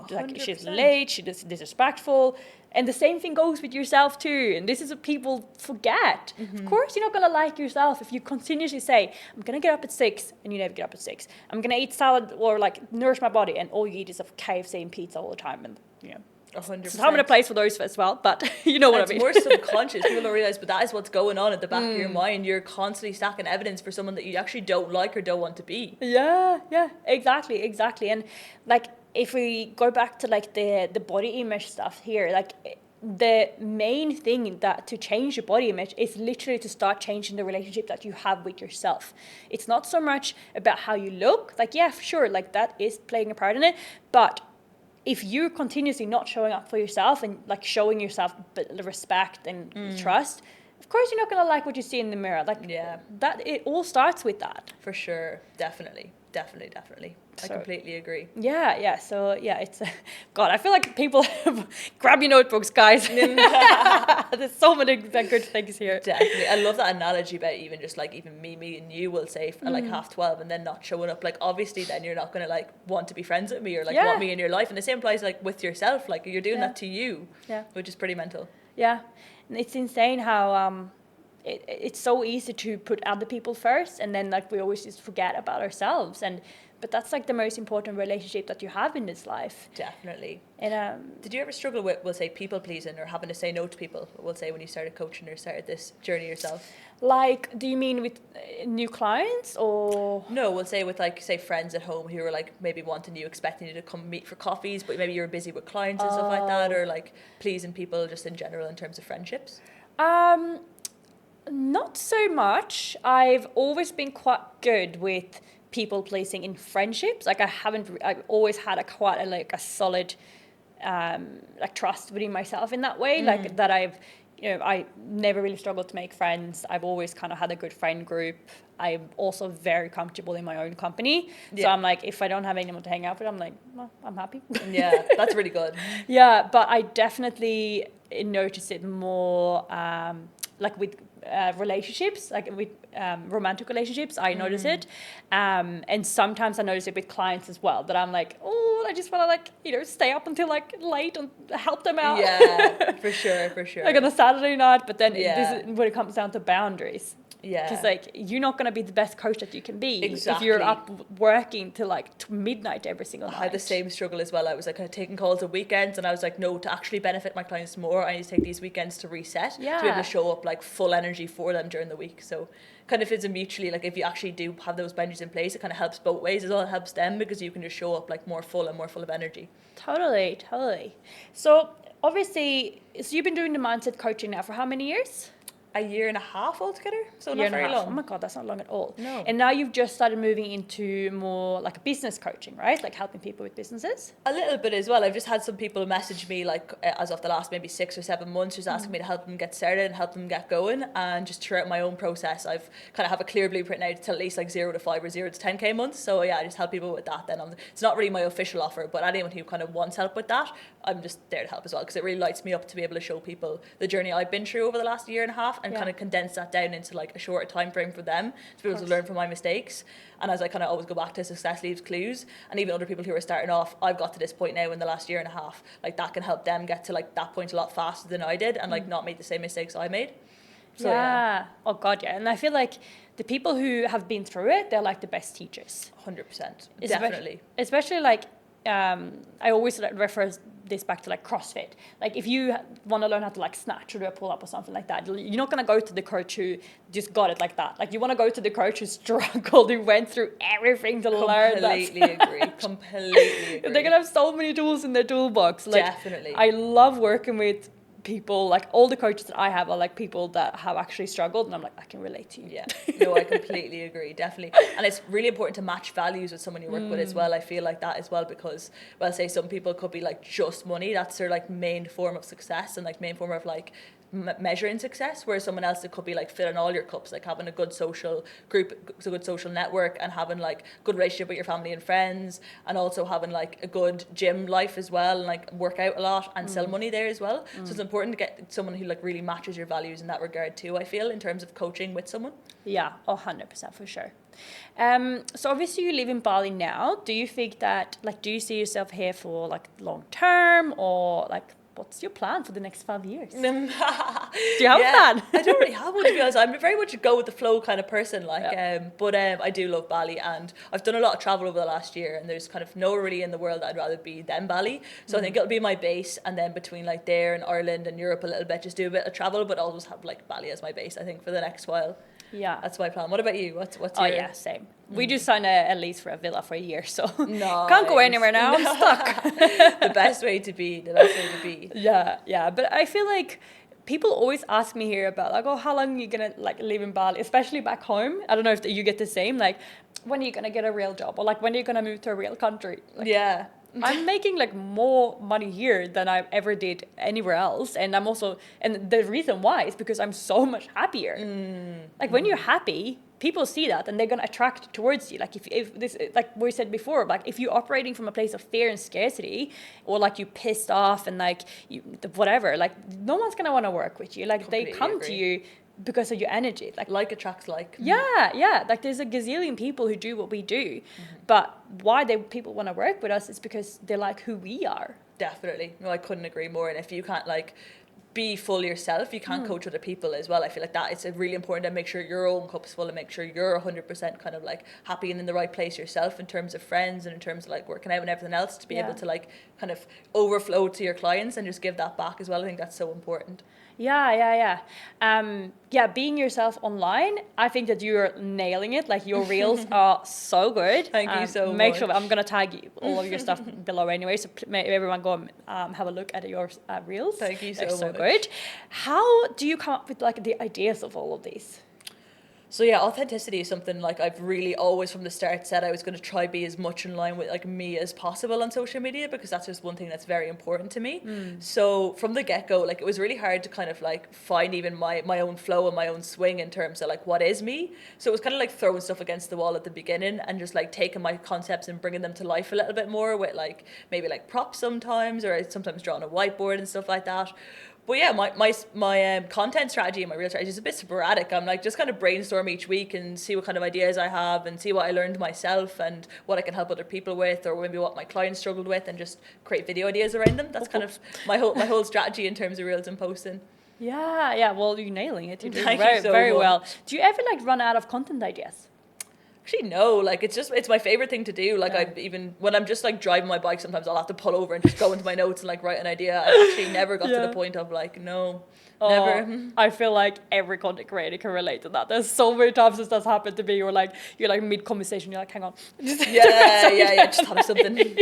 Speaker 1: late. She's disrespectful. And the same thing goes with yourself too. And this is what people forget. Of course, you're not going to like yourself if you continuously say, I'm going to get up at 6 and you never get up at 6. I'm going to eat salad or like nourish my body, and all you eat is a KFC and pizza all the time. And, you know,
Speaker 2: 100%.
Speaker 1: It's time and a place for those as well, but you know what I mean.
Speaker 2: It's more subconscious. People don't realize, but that is what's going on at the back of your mind. You're constantly stacking evidence for someone that you actually don't like or don't want to be.
Speaker 1: Yeah, exactly. And like, if we go back to like the body image stuff here, like the main thing that to change your body image is literally to start changing the relationship that you have with yourself. It's not so much about how you look. Like, yeah, sure, like that is playing a part in it, but if you're continuously not showing up for yourself and like showing yourself respect and trust, of course you're not going to like what you see in the mirror. Like, that it all starts with that.
Speaker 2: For sure. Definitely. I completely agree.
Speaker 1: Yeah. So yeah, it's God. I feel like people grab your notebooks, guys. There's so many good things here.
Speaker 2: Definitely, I love that analogy about even just like even me meeting you will say at like 12:30 and then not showing up. Like obviously, then you're not gonna like want to be friends with me or like want me in your life. And the same applies like with yourself. Like you're doing that to you, which is pretty mental. Yeah,
Speaker 1: and it's insane how it's so easy to put other people first, and then like we always just forget about ourselves. But that's like the most important relationship that you have in this life.
Speaker 2: Definitely.
Speaker 1: And
Speaker 2: did you ever struggle with, we'll say, people pleasing or having to say no to people? We'll say when you started coaching or started this journey yourself.
Speaker 1: Like, do you mean with new clients or?
Speaker 2: No, we'll say with like, say friends at home who were like maybe wanting you, expecting you to come meet for coffees, but maybe you were busy with clients and stuff like that, or like pleasing people just in general in terms of friendships.
Speaker 1: Not so much. I've always been quite good with people pleasing in friendships. Like I've always had a solid like trust within myself in that way. Like that I never really struggled to make friends. I've always kind of had a good friend group. I'm also very comfortable in my own company. So I'm like, if I don't have anyone to hang out with, I'm like, well, I'm happy.
Speaker 2: Yeah, that's really good.
Speaker 1: Yeah, but I definitely notice it more like with relationships, like with romantic relationships, I notice it. And sometimes I notice it with clients as well, that I'm like, oh, I just want to like, stay up until like late and help them out.
Speaker 2: Yeah, for sure.
Speaker 1: Like on a Saturday night, but then this is when it comes down to boundaries. Yeah. Because like you're not going to be the best coach that you can be if you're up working till like midnight every single night.
Speaker 2: I had the same struggle as well. I was like taking calls at weekends, and I was like, no, to actually benefit my clients more, I need to take these weekends to reset, to be able to show up like full energy for them during the week. So kind of is a mutually, like if you actually do have those boundaries in place, it kind of helps both ways as well. It helps them because you can just show up like more full of energy.
Speaker 1: Totally. So obviously, so you've been doing the mindset coaching now for how many years?
Speaker 2: A year and a half altogether, so not very long.
Speaker 1: Oh my God, that's not long at all.
Speaker 2: No.
Speaker 1: And now you've just started moving into more like a business coaching, right? Like helping people with businesses?
Speaker 2: A little bit as well. I've just had some people message me like as of the last maybe 6 or 7 months, just asking me to help them get started and help them get going. And just throughout my own process, I've kind of have a clear blueprint now to at least like 0 to 5 or 0 to 10K months. So yeah, I just help people with that. Then it's not really my official offer, but anyone who kind of wants help with that, I'm just there to help as well, because it really lights me up to be able to show people the journey I've been through over the last year and a half, and kind of condense that down into like a shorter time frame for them to be able to learn from my mistakes. And as I kind of always go back to success leaves clues, and even other people who are starting off, I've got to this point now in the last year and a half, like that can help them get to like that point a lot faster than I did, and like not make the same mistakes I made. So, yeah. Oh God, yeah. And I feel like the people who have been through it, they're like the best teachers. 100%. Definitely.
Speaker 1: Especially like I always refer this back to like CrossFit. Like if you want to learn how to like snatch or do a pull up or something like that, you're not going to go to the coach who just got it like that. Like you want to go to the coach who struggled, who went through everything to learn that.
Speaker 2: Completely agree.
Speaker 1: They're going to have so many tools in their toolbox. Like,
Speaker 2: definitely.
Speaker 1: I love working with people, like all the coaches that I have are like people that have actually struggled, and I'm like, I can relate to you.
Speaker 2: Yeah, no, I completely agree, definitely. And it's really important to match values with someone you work with as well. I feel like that as well, because, well, say some people could be like just money, that's their like main form of success and like main form of like measuring success, whereas someone else, it could be like filling all your cups, like having a good social group, a good social network, and having like good relationship with your family and friends, and also having like a good gym life as well, and like work out a lot and sell money there as well. So it's important to get someone who like really matches your values in that regard too, I feel, in terms of coaching with someone.
Speaker 1: Yeah, 100% for sure. So obviously you live in Bali now. Do you think that, like, do you see yourself here for like long term, or like what's your plan for the next 5 years? Do you have a plan?
Speaker 2: I don't really have one, to be honest. I'm very much a go with the flow kind of person, like, but I do love Bali, and I've done a lot of travel over the last year, and there's kind of nowhere really in the world that I'd rather be than Bali. So I think it'll be my base, and then between like there and Ireland and Europe a little bit, just do a bit of travel, but always have like Bali as my base, I think, for the next while.
Speaker 1: Yeah,
Speaker 2: that's my plan. What about you? What's your...
Speaker 1: Oh yeah, same. We just signed a lease for a villa for a year, so
Speaker 2: nice.
Speaker 1: Can't go anywhere now. I'm stuck.
Speaker 2: The best way to be.
Speaker 1: Yeah. But I feel like people always ask me here about like, oh, how long are you gonna like live in Bali, especially back home? I don't know if you get the same. Like, when are you gonna get a real job, or like when are you gonna move to a real country? Like,
Speaker 2: yeah.
Speaker 1: I'm making like more money here than I ever did anywhere else, and I'm also, and the reason why is because I'm so much happier. Like when you're happy, people see that and they're gonna attract towards you. Like if this, like we said before, like if you're operating from a place of fear and scarcity, or like you pissed off and like you whatever, like no one's gonna want to work with you. Like
Speaker 2: completely
Speaker 1: they come
Speaker 2: agree.
Speaker 1: to you because of your energy.
Speaker 2: Like attracts like.
Speaker 1: Yeah. Like there's a gazillion people who do what we do, but why people want to work with us is because they like who we are.
Speaker 2: Definitely. No, I couldn't agree more. And if you can't like be full yourself, you can't coach other people as well. I feel like that it's really important to make sure your own cup's full and make sure you're 100% kind of like happy and in the right place yourself, in terms of friends and in terms of like working out and everything else, to be able to like kind of overflow to your clients and just give that back as well. I think that's so important.
Speaker 1: Yeah. Being yourself online, I think that you're nailing it. Like your reels are so good.
Speaker 2: Thank you so much.
Speaker 1: Make sure I'm gonna tag you all of your stuff below anyway, so everyone go and have a look at your reels.
Speaker 2: Thank you
Speaker 1: They're
Speaker 2: so much.
Speaker 1: Good. How do you come up with like the ideas of all of these?
Speaker 2: So yeah, authenticity is something like I've really always from the start said I was going to try be as much in line with like me as possible on social media, because that's just one thing that's very important to me. So from the get-go, like it was really hard to kind of like find even my own flow and my own swing in terms of like what is me. So it was kind of like throwing stuff against the wall at the beginning and just like taking my concepts and bringing them to life a little bit more with like maybe like props sometimes, or I sometimes draw on a whiteboard and stuff like that. But yeah, my content strategy and my real strategy is a bit sporadic. I'm like just kind of brainstorm each week and see what kind of ideas I have and see what I learned myself and what I can help other people with, or maybe what my clients struggled with, and just create video ideas around them. That's kind of my whole strategy in terms of reels and posting.
Speaker 1: Yeah. Well, you're nailing it. You're doing
Speaker 2: Thank
Speaker 1: very,
Speaker 2: you so
Speaker 1: very
Speaker 2: much.
Speaker 1: well. Do you ever like run out of content ideas?
Speaker 2: Actually, no, like it's my favorite thing to do. Like I even when I'm just like driving my bike, sometimes I'll have to pull over and just go into my notes and like write an idea. I've actually never got to the point of like, no, never.
Speaker 1: I feel like every content creator can relate to that. There's so many times this has happened to me, or like you're like mid conversation, you're like, hang on.
Speaker 2: Yeah, just have something.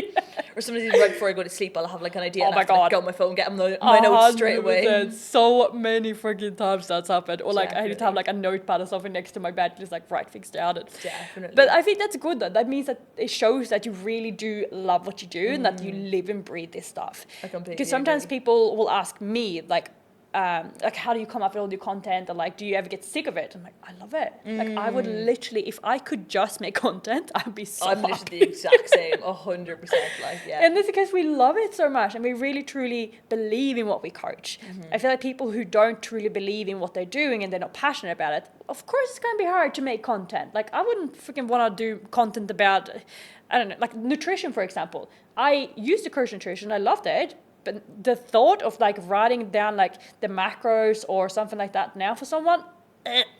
Speaker 2: Or sometimes even right before I go to sleep, I'll have like an idea.
Speaker 1: Oh my
Speaker 2: and I have to,
Speaker 1: God.
Speaker 2: like, go on my phone, get my notes straight away.
Speaker 1: So many freaking times that's happened. Or like I need to have
Speaker 2: Definitely.
Speaker 1: like a notepad or something next to my bed, just like write things down.
Speaker 2: Definitely.
Speaker 1: But I think that's good though. That means that it shows that you really do love what you do and that you live and breathe this stuff.
Speaker 2: I completely
Speaker 1: Because sometimes
Speaker 2: agree.
Speaker 1: people will ask me like how do you come up with all your content, or like do you ever get sick of it? I'm like, I love it. Like I would literally, if I could just make content, I'd be so
Speaker 2: I'm
Speaker 1: happy.
Speaker 2: literally the exact same, 100%. Like
Speaker 1: And it's because we love it so much and we really truly believe in what we coach. I feel like people who don't truly believe in what they're doing and they're not passionate about it, of course it's going to be hard to make content. Like I wouldn't freaking want to do content about, I don't know, like nutrition, for example. I used to coach nutrition, I loved it. But the thought of like writing down like the macros or something like that now for someone,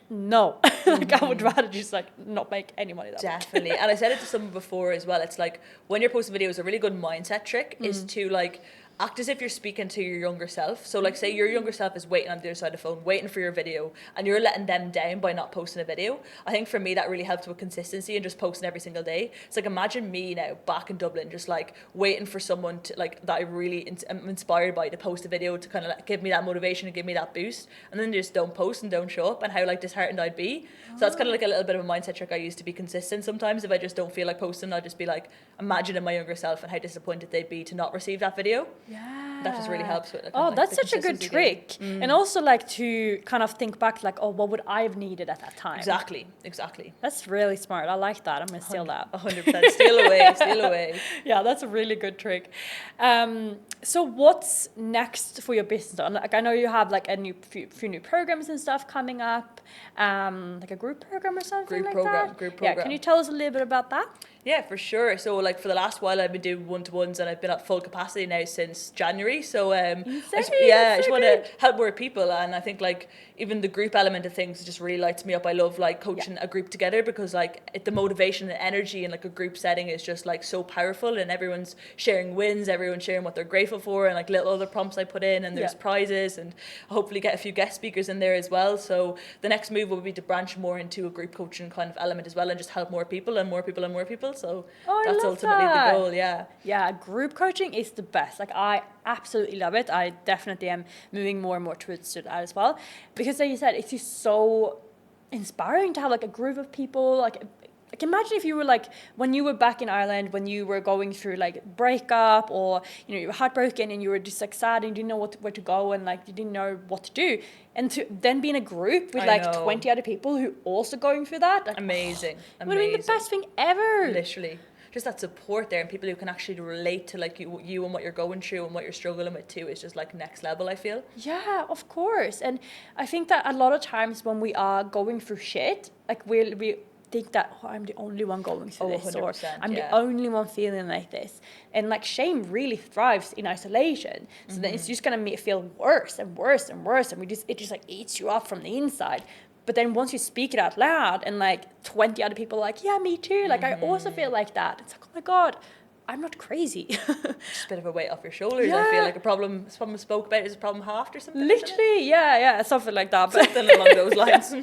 Speaker 1: no. Like I would rather just like not make any money that way.
Speaker 2: Definitely. And I said it to someone before as well. It's like when you're posting videos, a really good mindset trick is to like act as if you're speaking to your younger self. So like say your younger self is waiting on the other side of the phone, waiting for your video, and you're letting them down by not posting a video. I think for me that really helps with consistency and just posting every single day. It's like imagine me now back in Dublin just like waiting for someone to like that I really am inspired by to post a video to kind of like, give me that motivation and give me that boost, and then they just don't post and don't show up, and how like disheartened I'd be. So that's kind of like a little bit of a mindset trick I use to be consistent. Sometimes if I just don't feel like posting, I'll just be like imagining my younger self and how disappointed they'd be to not receive that video.
Speaker 1: Yeah.
Speaker 2: That just really helps with it.
Speaker 1: Oh, that's such a good trick. And also like to kind of think back like, oh, what would I have needed at that time?
Speaker 2: Exactly.
Speaker 1: That's really smart. I like that. I'm going to steal that.
Speaker 2: 100%. Steal away.
Speaker 1: Yeah, that's a really good trick. So what's next for your business? Like I know you have like a few new programs and stuff coming up, like a group program or something
Speaker 2: Group
Speaker 1: that.
Speaker 2: program.
Speaker 1: Yeah, can you tell us a little bit about that?
Speaker 2: Yeah, for sure. So like for the last while I've been doing one-to-ones, and I've been at full capacity now since January. So I just want to help more people, and I think like even the group element of things just really lights me up. I love like coaching a group together, because like the motivation and energy in like a group setting is just like so powerful, and everyone's sharing wins, everyone's sharing what they're grateful for, and like little other prompts I put in, and there's prizes, and hopefully get a few guest speakers in there as well. So the next move will be to branch more into a group coaching kind of element as well, and just help more people and more people and more people. So that's ultimately the goal.
Speaker 1: Yeah, group coaching is the best. Like I absolutely love it. I definitely am moving more and more towards that as well, because like you said, it's just so inspiring to have like a group of people. Like imagine if you were like when you were back in Ireland, when you were going through like breakup, or you know you were heartbroken and you were just like sad and you didn't know where to go, and like you didn't know what to do, and to then be in a group with like 20 other people who also going through that. Like,
Speaker 2: amazing.
Speaker 1: It would have been the best thing ever.
Speaker 2: Literally. Just that support there, and people who can actually relate to like you and what you're going through and what you're struggling with too, is just like next level, I feel.
Speaker 1: Yeah, of course. And I think that a lot of times when we are going through shit, like we think that, oh, I'm the only one going through this, or I'm the only one feeling like this. And like shame really thrives in isolation. So then it's just going to feel worse and worse and worse. And it just like eats you up from the inside. But then once you speak it out loud and like 20 other people are like, yeah, me too. Like I also feel like that. It's like, oh my God, I'm not crazy.
Speaker 2: Just a bit of a weight off your shoulders. I feel like a problem someone spoke about is a problem halved or something.
Speaker 1: Literally, yeah, something like that.
Speaker 2: Something along those lines.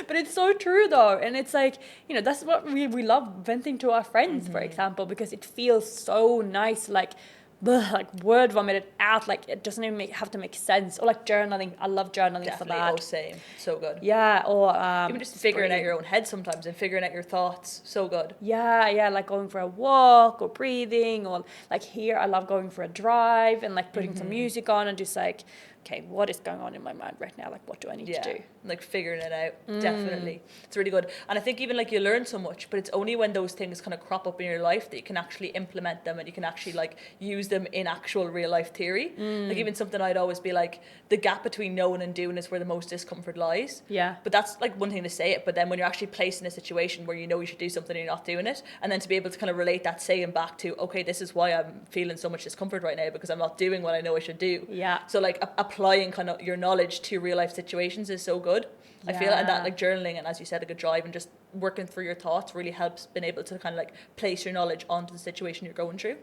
Speaker 1: But it's so true though. And it's like, you know, that's what we love venting to our friends, for example, because it feels so nice, like word vomited out, like it doesn't even have to make sense. Or like journaling, I love journaling. Definitely, for that.
Speaker 2: Oh, same, so good.
Speaker 1: Yeah, or
Speaker 2: even just figuring out your own head sometimes and figuring out your thoughts, so good.
Speaker 1: Yeah, like going for a walk or breathing, or like here I love going for a drive and like putting some music on and just like, okay, what is going on in my mind right now? Like, what do I need to do?
Speaker 2: Like figuring it out, definitely. It's really good. And I think even like you learn so much, but it's only when those things kind of crop up in your life that you can actually implement them and you can actually like use them in actual real life theory. Like even something I'd always be like, the gap between knowing and doing is where the most discomfort lies.
Speaker 1: Yeah.
Speaker 2: But that's like one thing to say it, but then when you're actually placed in a situation where you know you should do something and you're not doing it, and then to be able to kind of relate that saying back to, okay, this is why I'm feeling so much discomfort right now, because I'm not doing what I know I should do.
Speaker 1: Yeah.
Speaker 2: So like applying kind of your knowledge to real life situations is so good. I feel, and that like journaling and, as you said, a good drive and just working through your thoughts really helps being able to kind of like place your knowledge onto the situation you're going through.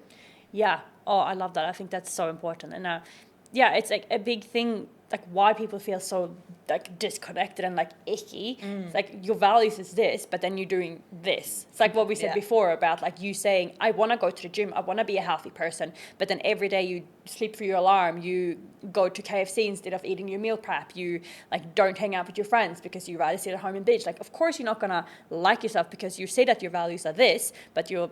Speaker 1: Yeah. Oh, I love that. I think that's so important. And it's like a big thing, like why people feel so like disconnected and like icky. It's like your values is this, but then you're doing this. It's like what we said before about like you saying, I want to go to the gym, I want to be a healthy person, but then every day you sleep through your alarm, you go to KFC instead of eating your meal prep, you like don't hang out with your friends because you rather sit at home and binge. Like, of course you're not gonna like yourself because you say that your values are this, but you're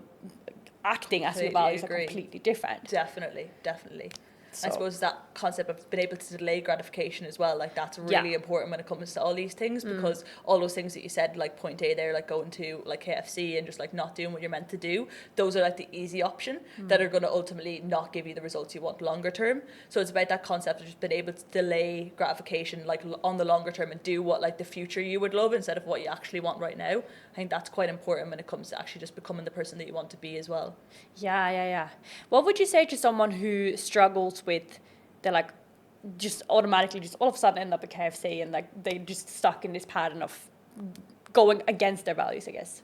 Speaker 1: acting as your values are completely different.
Speaker 2: Definitely. So. I suppose that concept of being able to delay gratification as well, like that's really important when it comes to all these things, because all those things that you said, like point A there, like going to like KFC and just like not doing what you're meant to do, those are like the easy option that are going to ultimately not give you the results you want longer term. So it's about that concept of just being able to delay gratification like on the longer term and do what like the future you would love instead of what you actually want right now. I think that's quite important when it comes to actually just becoming the person that you want to be as well.
Speaker 1: Yeah. What would you say to someone who struggles with, they're like just automatically just all of a sudden end up at KFC and like they just stuck in this pattern of going against their values, I guess?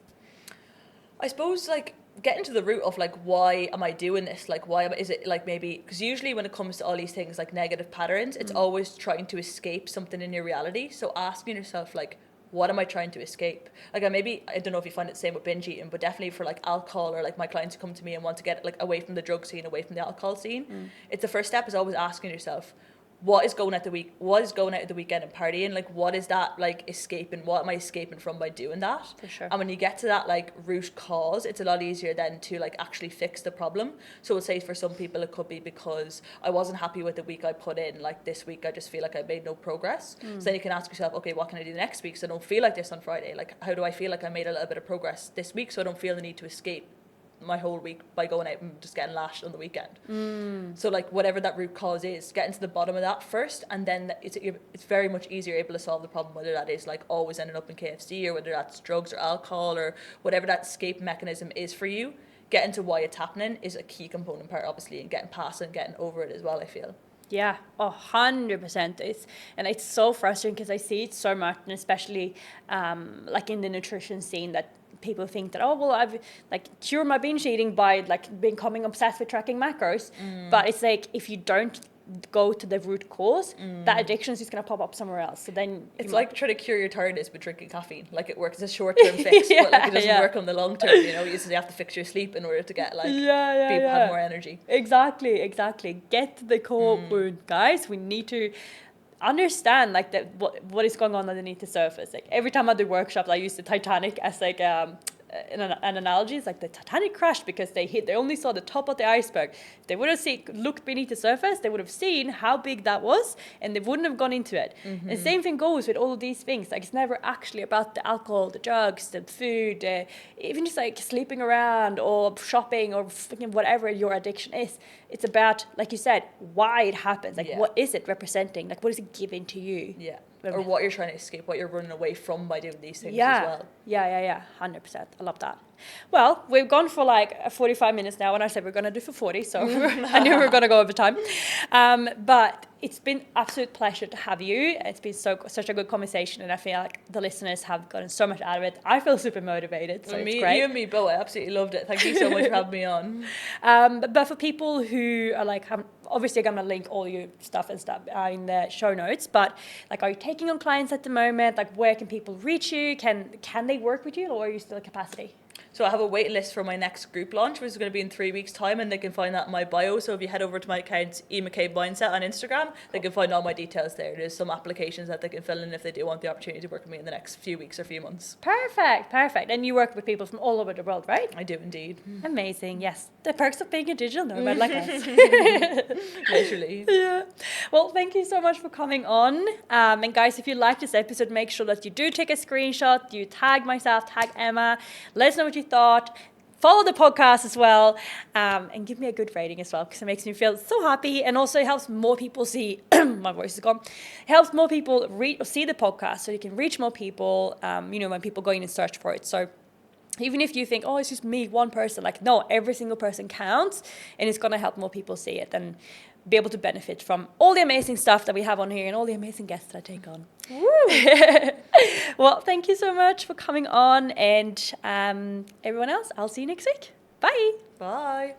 Speaker 2: I suppose like getting to the root of like, why am I doing this? Like, is it like maybe, because usually when it comes to all these things like negative patterns, it's always trying to escape something in your reality. So asking yourself like, what am I trying to escape? Like, I don't know if you find it the same with binge eating, but definitely for like alcohol, or like my clients who come to me and want to get like away from the drug scene, away from the alcohol scene. It's the first step is always asking yourself, what is going out the weekend and partying? Like, what is that like escaping? What am I escaping from by doing that?
Speaker 1: For sure.
Speaker 2: And when you get to that like root cause, it's a lot easier then to like actually fix the problem. So we'll say for some people it could be because I wasn't happy with the week I put in. Like this week I just feel like I made no progress. So then you can ask yourself, okay, what can I do next week so I don't feel like this on Friday? Like, how do I feel like I made a little bit of progress this week so I don't feel the need to escape my whole week by going out and just getting lashed on the weekend. So like whatever that root cause is, getting to the bottom of that first, and then it's very much easier able to solve the problem, whether that is like always ending up in KFC, or whether that's drugs or alcohol, or whatever that escape mechanism is for you. Getting to why it's happening is a key component part, obviously, and getting past it and getting over it as well, I feel.
Speaker 1: Yeah, 100%. It's so frustrating because I see it so much, and especially like in the nutrition scene, that people think that, oh, well, I've like cured my binge eating by like becoming obsessed with tracking macros. But it's like, if you don't go to the root cause, that addiction is just going to pop up somewhere else. So then
Speaker 2: it's like trying to cure your tiredness with drinking caffeine. Like, it works as a short-term fix, but like it doesn't work on the long term. You know, you have to fix your sleep in order to get like have more energy.
Speaker 1: Exactly. Get to the core wound, guys. We need to understand like what is going on underneath the surface. Like every time I do workshops, I use the Titanic as like an analogy. It's like the Titanic crashed because they only saw the top of the iceberg. If they would have looked beneath the surface, they would have seen how big that was, and they wouldn't have gone into it. And the same thing goes with all of these things. Like, it's never actually about the alcohol, the drugs, the food, even just like sleeping around or shopping or whatever your addiction is. It's about, like you said, why it happens. Like, what is it representing? Like, what is it giving to you?
Speaker 2: Yeah. Or what you're trying to escape, what you're running away from by doing these things
Speaker 1: as
Speaker 2: well.
Speaker 1: Yeah, 100%. I love that. Well, we've gone for like 45 minutes now, and I said we're going to do for 40, so I knew we were going to go over time. But it's been absolute pleasure to have you. It's been such a good conversation, and I feel like the listeners have gotten so much out of it. I feel super motivated, so it's great.
Speaker 2: You and me both. I absolutely loved it. Thank you so much for having me on.
Speaker 1: But for people who are like, obviously I'm going to link all your stuff and stuff in the show notes, but like, are you taking on clients at the moment? Like, where can people reach you? Can they work with you, or are you still at capacity?
Speaker 2: So I have a wait list for my next group launch, which is going to be in 3 weeks' time, and they can find that in my bio. So if you head over to my account, Emma McCabe Mindset on Instagram, they can find all my details there. There's some applications that they can fill in if they do want the opportunity to work with me in the next few weeks or few months. Perfect.
Speaker 1: And you work with people from all over the world, right?
Speaker 2: I do indeed.
Speaker 1: Amazing. Yes. The perks of being a digital nomad like us.
Speaker 2: Literally.
Speaker 1: Yeah. Well, thank you so much for coming on. And guys, if you like this episode, make sure that you do take a screenshot. You tag myself, tag Emma. Let us know what you thought. Follow the podcast as well, and give me a good rating as well, because it makes me feel so happy, and also it helps more people see my voice is gone. It helps more people see the podcast, so you can reach more people, when people go in and search for it. So even if you think, oh, it's just me, one person, like, no, every single person counts, and it's going to help more people see it and be able to benefit from all the amazing stuff that we have on here and all the amazing guests that I take on. Woo! Well, thank you so much for coming on, and everyone else, I'll see you next week. Bye.
Speaker 2: Bye.